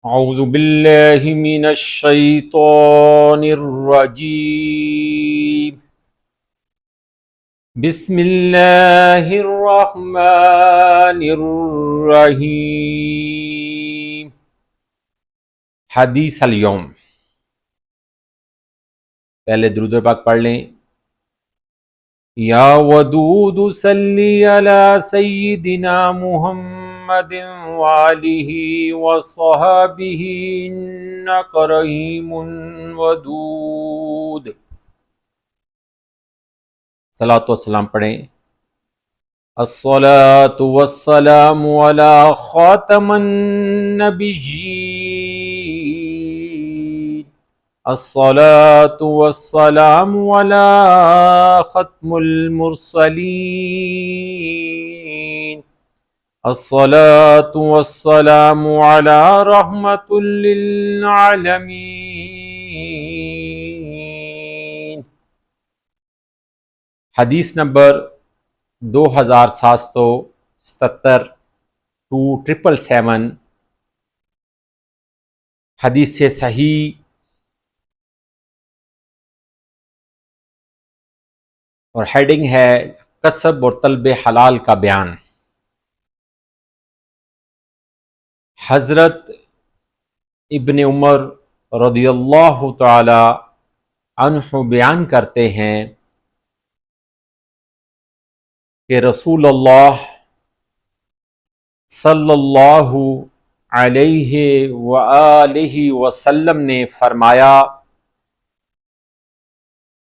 اعوذ باللہ من الشیطان الرجیم بسم اللہ الرحمن الرحیم حدیث اليوم۔ پہلے درود پاک پڑھ لیں۔ یا ودود صلی علی سیدنا محمد وآلہ وصحبہ انک رحیم ودود۔ صلاۃ و سلام پڑھیں۔ الصلاۃ والسلام علی خاتم النبیین، الصلاۃ والسلام علی ختم المرسلین، الصلاۃ والسلام علی رحمۃ للعالمین۔ حدیث نمبر 2777 2777، حدیث سے صحیح اور ہیڈنگ ہے کسب اور طلب حلال کا بیان۔ حضرت ابن عمر رضی اللہ تعالی عنہ بیان کرتے ہیں کہ رسول اللہ صلی اللہ علیہ وآلہ وسلم نے فرمایا،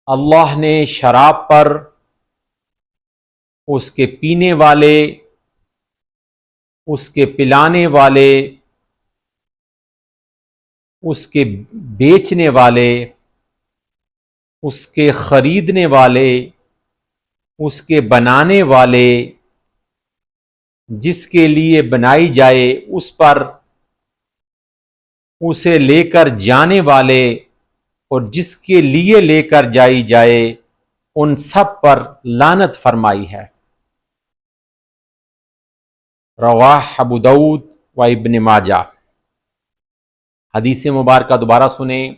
اللہ نے شراب پر، اس کے پینے والے، اس کے پلانے والے، اس کے بیچنے والے، اس کے خریدنے والے، اس کے بنانے والے، جس کے لیے بنائی جائے اس پر، اسے لے کر جانے والے اور جس کے لیے لے کر جائی جائے، ان سب پر لعنت فرمائی ہے۔ رواہ ابو داؤد و ابن ماجہ۔ حدیث مبارکہ دوبارہ سنیں۔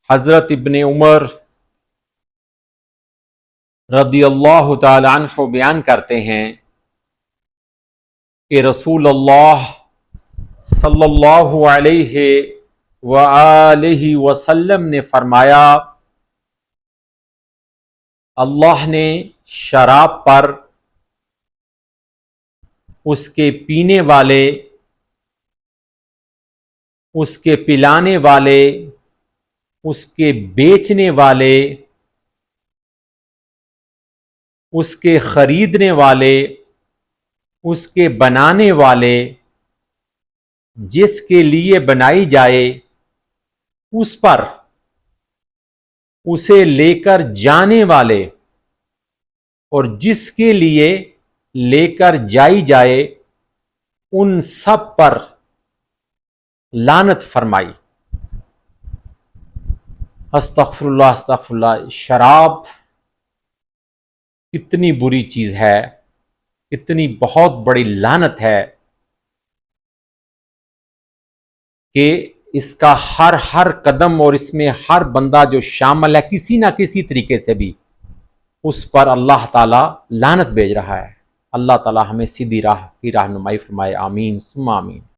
حضرت ابن عمر رضی اللہ تعالی عنہ بیان کرتے ہیں کہ رسول اللہ صلی اللہ علیہ وآلہ وسلم نے فرمایا، اللہ نے شراب پر، اس کے پینے والے، اس کے پلانے والے، اس کے بیچنے والے، اس کے خریدنے والے، اس کے بنانے والے، جس کے لیے بنائی جائے اس پر، اسے لے کر جانے والے اور جس کے لیے لے کر جائی جائے، ان سب پر لعنت فرمائی۔ استغفر اللہ استغفر اللہ۔ شراب کتنی بری چیز ہے، اتنی بہت بڑی لعنت ہے کہ اس کا ہر قدم اور اس میں ہر بندہ جو شامل ہے کسی نہ کسی طریقے سے بھی، اس پر اللہ تعالی لعنت بھیج رہا ہے۔ اللہ تعالی ہمیں سیدھی راہ کی رہنمائی فرمائے، آمین ثم آمین۔